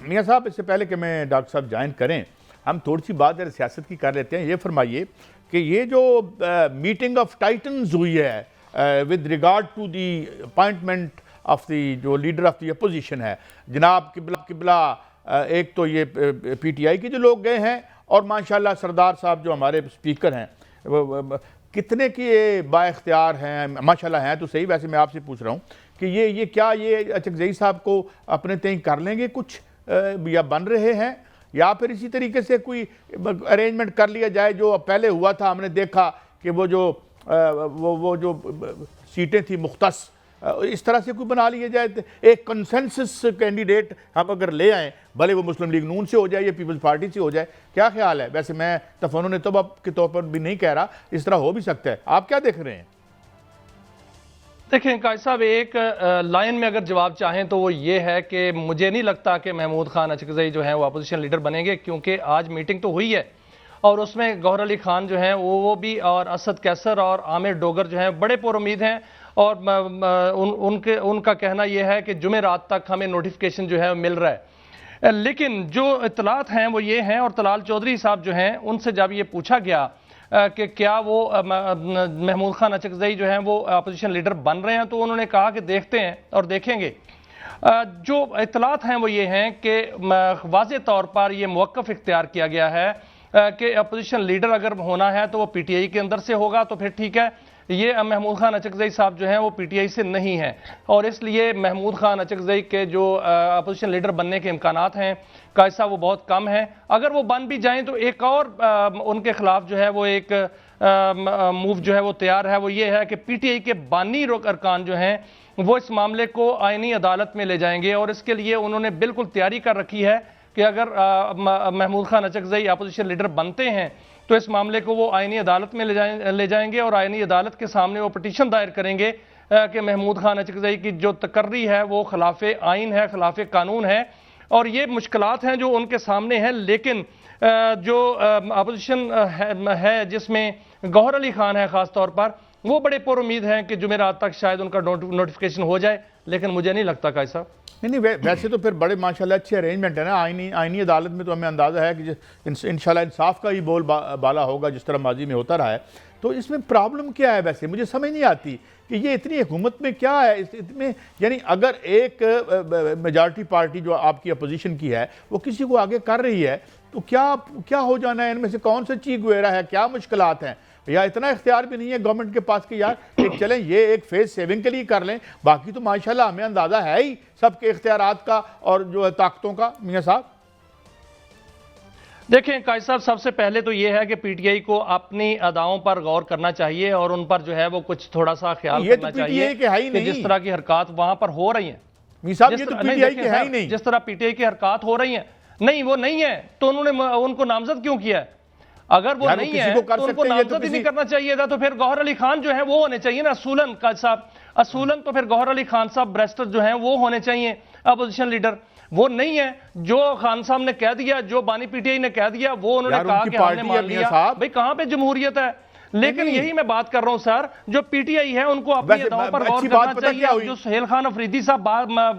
मियाँ साहब, इससे पहले कि मैं डॉक्टर साहब ज्वाइन करें, हम थोड़ी सी बात जरा सियासत की कर लेते हैं। ये फरमाइए कि ये जो मीटिंग ऑफ टाइटन्स हुई है with regard to the appointment of the जो लीडर ऑफ दी अपोजिशन है, जनाब किबला एक तो ये PTI के जो लोग गए हैं और माशाल्लाह सरदार साहब जो हमारे स्पीकर हैं कितने की ये बाइख्तियार हैं, माशाल्लाह हैं तो सही। वैसे मैं आपसे पूछ रहा हूँ कि ये क्या ये अचकज़ई साहब को अपने तय कर लेंगे कुछ या बन रहे हैं, या फिर इसी तरीके से कोई अरेंजमेंट कर लिया जाए जो पहले हुआ था। हमने देखा कि वो जो सीटें थी मुख्तस, इस तरह से कोई बना लिया जाए, एक कंसेंसस कैंडिडेट हम अगर ले आएँ, भले वो मुस्लिम लीग नून से हो जाए या पीपल्स पार्टी से हो जाए, क्या ख्याल है? वैसे मैं तफन्नुन तौबा के तौर पर भी नहीं कह रहा, इस तरह हो भी सकता है। आप क्या देख रहे हैं? देखें कायद साहब, एक लाइन में अगर जवाब चाहें तो वो ये है कि मुझे नहीं लगता कि महमूद खान अचकज़ई जो है वो अपोजिशन लीडर बनेंगे, क्योंकि आज मीटिंग तो हुई है और उसमें गौहर अली खान जो हैं वो भी, और असद कैसर और आमिर डोगर जो हैं बड़े पुरुमीद हैं। और उनका कहना यह है कि जुमेरात तक हमें नोटिफिकेशन जो है मिल रहा है। लेकिन जो इतलात हैं वो ये हैं, और तलाल चौधरी साहब जो हैं उनसे जब ये पूछा गया कि क्या वो महमूद खान अचकज़ई जो हैं वो अपोजिशन लीडर बन रहे हैं, तो उन्होंने कहा कि देखते हैं और देखेंगे। जो इतलात हैं वो ये हैं कि वाज़े तौर पर यह मौक़िफ़ इख्तियार किया गया है कि अपोजिशन लीडर अगर होना है तो वो PTI के अंदर से होगा, तो फिर ठीक है। ये महमूद खान अचकज़ई साहब जो हैं वो PTI से नहीं हैं, और इसलिए महमूद खान अचकज़ई के जो अपोजिशन लीडर बनने के इम्कानात हैं कायद साहब वो बहुत कम हैं। अगर वो बन भी जाएं तो एक और उनके खिलाफ जो है वो एक मूव जो है वो तैयार है, वो ये है कि PTI के बानी अरकान जो हैं वो इस मामले को आईनी अदालत में ले जाएंगे, और इसके लिए उन्होंने बिल्कुल तैयारी कर रखी है कि अगर महमूद खान अचकज़ई अपोजिशन लीडर बनते हैं तो इस मामले को वो आईनी अदालत में ले जाएंगे, और आईनी अदालत के सामने वो पटिशन दायर करेंगे कि महमूद खान अचकज़ई की जो तकर्री है वो खिलाफ आइन है, खिलाफ कानून है, और ये मुश्किलात हैं जो उनके सामने हैं। लेकिन जो अपोजिशन है जिसमें गौहर अली खान है ख़ास तौर पर, वो बड़े पुरुमीद हैं कि जुमेरात तक शायद उनका नोटिफिकेशन हो जाए, लेकिन मुझे नहीं लगता कायद साहब। नहीं, वैसे तो फिर बड़े माशाल्लाह अच्छे अरेंजमेंट है ना आईनी अदालत में, तो हमें अंदाज़ा है कि इंशाल्लाह इंसाफ का ही बोल बाला होगा जिस तरह माजी में होता रहा है। तो इसमें प्रॉब्लम क्या है? वैसे मुझे समझ नहीं आती कि ये इतनी हुकूमत में क्या है इसमें। यानी अगर एक मेजॉरिटी पार्टी जो आपकी अपोजिशन की है वो किसी को आगे कर रही है तो क्या हो जाना है? इनमें से कौन सा चीख गुएरा है? क्या मुश्किलात हैं? या इतना इख्तियार भी नहीं है गवर्नमेंट के पास कि यार एक चलें ये एक फेज सेविंग के लिए कर लें, बाकी तो माशाल्लाह हमें अंदाज़ा है ही सबके इख्तियारात का और जो है ताकतों का। मियाँ साहब देखें कायद साहब, सबसे पहले तो ये है कि PTI को अपनी अदाओं पर गौर करना चाहिए और उन पर जो है वो कुछ थोड़ा सा ख्याल करना चाहिए कि जिस तरह की हरकत वहां पर हो रही हैं। जिस तरह PTI की हरकत हो रही हैं, नहीं वो नहीं है तो उन्होंने उनको नामजद क्यों किया है? अगर वो नहीं है तो उनको नामजद ही नहीं करना चाहिए था। तो फिर गौहर अली खान जो है वो होने चाहिए ना असूलन कायद साहब, असूलन तो फिर गौहर अली खान साहब बैरिस्टर जो हैं वो होने चाहिए अपोजिशन लीडर। वो नहीं है, जो खान साहब ने कह दिया, जो बानी PTI ने कह दिया, वो उन्होंने कहा कि हमने मान लिया। भाई कहां पे जमहूरियत है? लेकिन यही मैं बात कर रहा हूं सर, जो PTI है उनको अपनी अदाओं पर गौर करना चाहिए। जो सुहेल खान अफरीदी साहब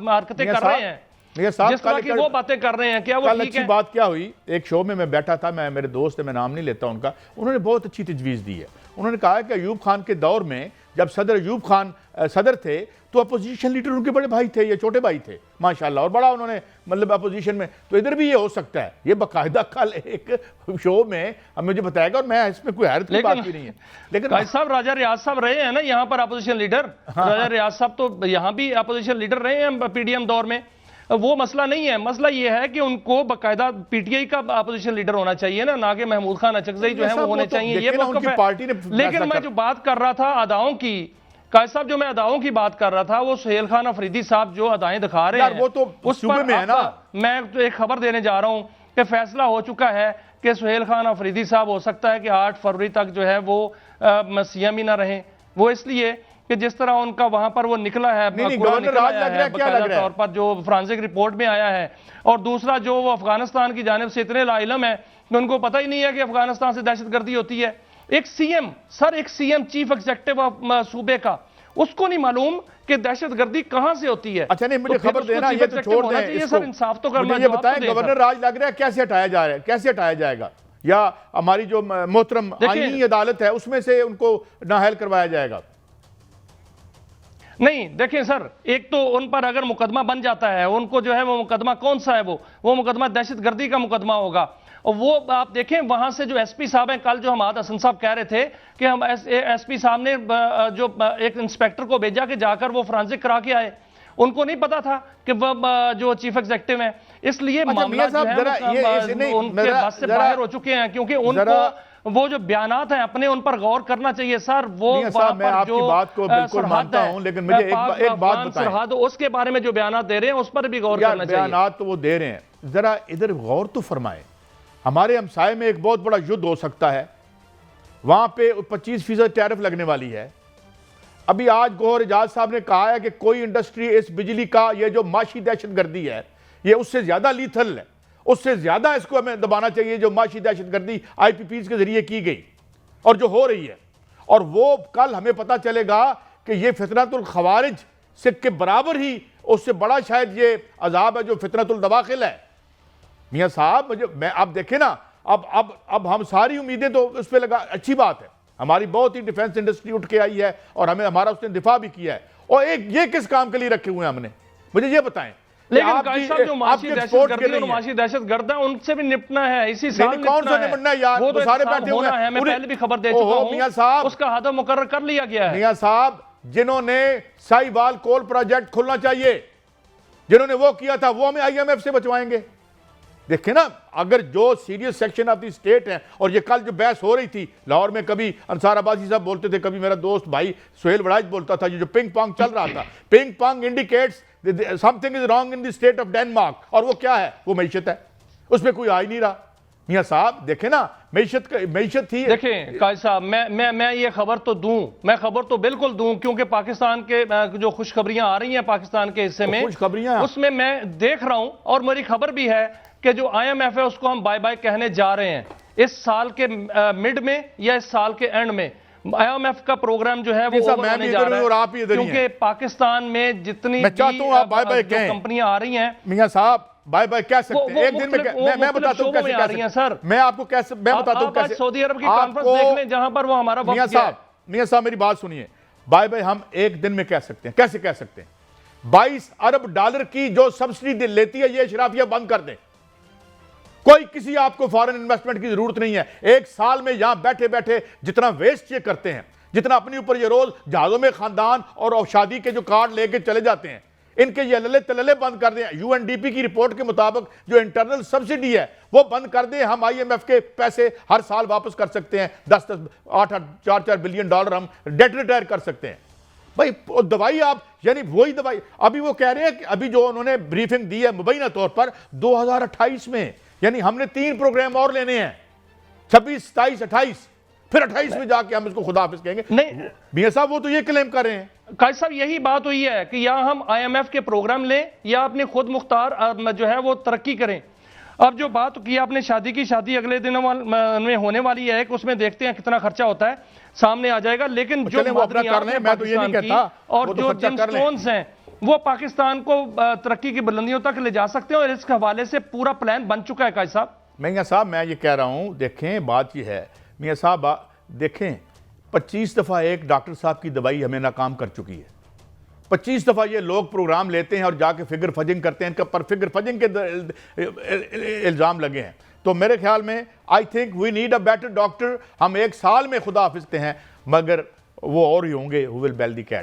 हरकतें कर रहे हैं, जिस तरह की वो बातें कर रहे हैं, क्या वो ठीक है? बात क्या हुई, एक शो में मैं बैठा था, मेरे दोस्त है, मैं नाम नहीं लेता उनका, उन्होंने बहुत अच्छी तजवीज़ दी है। उन्होंने कहा कि अयूब खान के दौर में जब सदर अयूब खान सदर थे तो अपोजिशन लीडर उनके बड़े भाई थे या छोटे भाई थे माशाल्लाह, और बड़ा उन्होंने मतलब अपोजिशन में। तो इधर भी ये हो सकता है, ये बाकायदा कल एक शो में मुझे बताएगा, और मैं इसमें कोई हैरत की बात भी नहीं है। लेकिन भाई साहब राजा रियाज साहब रहे हैं ना यहाँ पर अपोजिशन लीडर। राजा रियाज साहब तो यहाँ भी अपोजिशन लीडर रहे हैं PDM दौर में। वो मसला नहीं है, मसला ये है कि उनको बाकायदा PTI का अपोजिशन लीडर होना चाहिए ना कि महमूद खान अचकज़ई जो है वो होने चाहिए। ये पार्टी ने। लेकिन मैं जो बात कर रहा था अदाओं की कायद साहब, जो मैं अदाओं की बात कर रहा था, वो सुहेल खान अफरीदी साहब जो अदाएं दिखा रहे हैं वो तो उस सूबे में है ना। मैं तो एक खबर देने जा रहा हूं कि फैसला हो चुका है कि सुहेल खान अफरीदी साहब हो सकता है कि 8 फरवरी तक जो है वो CM ही ना रहे। वो इसलिए कि जिस तरह उनका वहां पर वो निकला है तौर पर जो फोरेंसिक रिपोर्ट में आया है, और दूसरा जो वो अफगानिस्तान की जानिब से इतने लाइलम है कि उनको पता ही नहीं है कि अफगानिस्तान से दहशतगर्दी होती है। एक CM चीफ एग्जीक्यूटिव ऑफ सूबे का, उसको नहीं मालूम कि दहशतगर्दी कहां से होती है। अच्छा नहीं, मुझे तो फिर खबर उसको देना, चीफ ये तो एग्जीक्यूटिव छोड़ होना दें चाहिए इसको। सर, इंसाफ तो करना। मुझे ये जवाब बताएं, तो दें गवर्नर सर। राज लग रहा है कैसे हटाया जा रहा है, कैसे हटाया जाएगा, या हमारी जो मोहतरम देखिए- आईनी अदालत है उसमें से उनको नाअहल करवाया जाएगा? नहीं देखें सर, एक तो उन पर अगर मुकदमा बन जाता है, उनको जो है वो मुकदमा कौन सा है, वो मुकदमा दहशतगर्दी का मुकदमा होगा। और वो आप देखें वहां से जो एसपी साहब हैं, कल जो हमाद हसन साहब कह रहे थे कि हम एसपी साहब ने जो एक इंस्पेक्टर को भेजा कि जाकर वो फोरेंसिक करा के आए, उनको नहीं पता था कि वह जो चीफ एग्जीक्यूटिव है, इसलिए मामला मियां जो साहब, है जरा उनके बस से बाहर हो चुके हैं, क्योंकि उनको वो जो बयानात हैं अपने उन पर गौर करना चाहिए सर। वो मियां साहब, मैं आपकी बात को बिल्कुल मानता हूं, लेकिन मुझे एक बात बताएं, सरहद उसके बारे में जो बयानात दे रहे हैं उस पर भी गौर करना चाहिए। बयानात तो वो दे रहे हैं, जरा इधर गौर तो फरमाएं। हमारे हमसाए में एक बहुत बड़ा युद्ध हो सकता है, वहां पे 25% टैरिफ लगने वाली है। अभी आज गौहर एजाज साहब ने कहा है कि कोई इंडस्ट्री इस बिजली का ये जो माशी दहशतगर्दी है ये उससे ज्यादा लीथल है, उससे ज्यादा इसको हमें दबाना चाहिए जो माशी दहशतगर्दी आईपीपीज के जरिए की गई और जो हो रही है। और वो कल हमें पता चलेगा कि ये फितनतुल खवारिज से के बराबर ही, उससे बड़ा शायद ये अजाब है जो फितनतुल दवाखिल है। मियां साहब मैं आप देखें ना, अब हम सारी उम्मीदें तो उस पर लगा, अच्छी बात है, हमारी बहुत ही डिफेंस इंडस्ट्री उठ के आई है और हमारा उसने दिफा भी किया है। और एक ये किस काम के लिए रखे हुए हैं हमने, मुझे ये बताएं। लेकिन कायद साहब जो माशी दहशतगर्द है उनसे भी निपटना है इसी साल। कौन सा निपटना है यार, वो तो सारे बैठे हुए हैं। मैं पहले भी खबर दे चुका हूं, मियां साहब, उसका हद मुकर्रर कर लिया गया है। मियां साहब, जिन्होंने साहिवाल कोल प्रोजेक्ट खोलना चाहिए, जिन्होंने वो किया था, वो हमें आईएमएफ से बचवाएंगे। देखें ना, अगर जो serious section of the state है, और ये कल जो बहस हो रही थी लाहौर में, कभी अंसार अब्बासी साहब बोलते थे, कभी मेरा दोस्त भाई सुहेल वड़ाइच बोलता था, ये जो पिंग पोंग चल रहा था, ping pong indicates something is wrong in the state of Denmark. और वो क्या है, वो मईशत है, उसमें कोई आ ही नहीं रहा। मियां साहब देखें ना, मईशत थी। देखें कायद साहब, मैं ये खबर तो दूं, मैं खबर तो बिल्कुल दूं, क्योंकि पाकिस्तान के जो खुशखबरियां आ रही हैं पाकिस्तान के हिस्से में, खुशखबरियां उसमें मैं देख रहा हूं, और मेरी खबर भी है कि जो आईएमएफ है उसको हम बाय बाय कहने जा रहे हैं इस साल के मिड में या इस साल के एंड में। आईएमएफ का प्रोग्राम जो है वो ओवर होने जा रहा है, क्योंकि पाकिस्तान में जितनी मैं चाहता हूं आप बाय बाय कहें, कंपनियां आ रही हैं। मियां साहब बाय बाय कह सकते हैं एक दिन में, मैं बताता हूं कैसे आ रही हैं सर। मैं आपको कैसे, मैं बताता हूं कैसे। सऊदी अरब की कॉन्फ्रेंस देख लें जहां पर वो हमारा वक्त गया है। मियां साहब मेरी बात सुनिए, बाय बाय हम एक दिन में कह सकते हैं, कैसे कह सकते हैं? 22 अरब डॉलर की जो सब्सिडी लेती है ये अशराफिया बंद कर दें। कोई किसी आपको फॉरेन इन्वेस्टमेंट की जरूरत नहीं है। एक साल में यहां बैठे बैठे जितना वेस्ट ये करते हैं, जितना अपने ऊपर ये रोज जहाजों में खानदान और शादी के जो कार्ड लेके चले जाते हैं, इनके ये लले तलले बंद कर दें। यूएनडीपी की रिपोर्ट के मुताबिक जो इंटरनल सब्सिडी है वो बंद कर दें। हम आईएमएफ के पैसे हर साल वापस कर सकते हैं, 10-10, 8-8, 4-4 बिलियन डॉलर हम डेट रिटायर कर सकते हैं। भाई दवाई आप, यानी वही दवाई अभी वो कह रहे हैं कि अभी जो उन्होंने ब्रीफिंग दी है मुबैना तौर पर 2028 में, यानी हमने 3 प्रोग्राम और लेने हैं, 26, 27, 28, फिर 28 में जाके हम इसको खुदा हाफिज कहेंगे। नहीं मियां साहब वो तो ये क्लेम कर रहे हैं। कायद साहब यही बात हुई है कि या हम आईएमएफ के प्रोग्राम लें या अपने खुद मुख्तार जो है वो तरक्की करें। अब जो बात की आपने शादी की, शादी अगले दिनों में होने वाली है, उसमें देखते हैं कितना खर्चा होता है, सामने आ जाएगा। लेकिन जो मैं तो ये नहीं कहता, और जो जिमस्टोन्स हैं वो पाकिस्तान को तरक्की की बुलंदियों तक ले जा सकते हैं, और इस हवाले से पूरा प्लान बन चुका है। कायद साहब मियां साहब मैं ये कह रहा हूं, देखें बात ये है मियां साहब, देखें 25 दफ़ा एक डॉक्टर साहब की दवाई हमें नाकाम कर चुकी है। 25 दफ़ा ये लोग प्रोग्राम लेते हैं और जाके फिगर फजिंग करते हैं, इनका पर फिगर फजिंग के इल्ज़ाम लगे हैं। तो मेरे ख्याल में I think we need a better doctor. हम एक साल में खुदा हाफिज हैं, मगर वो और ही होंगे who will bell the cat.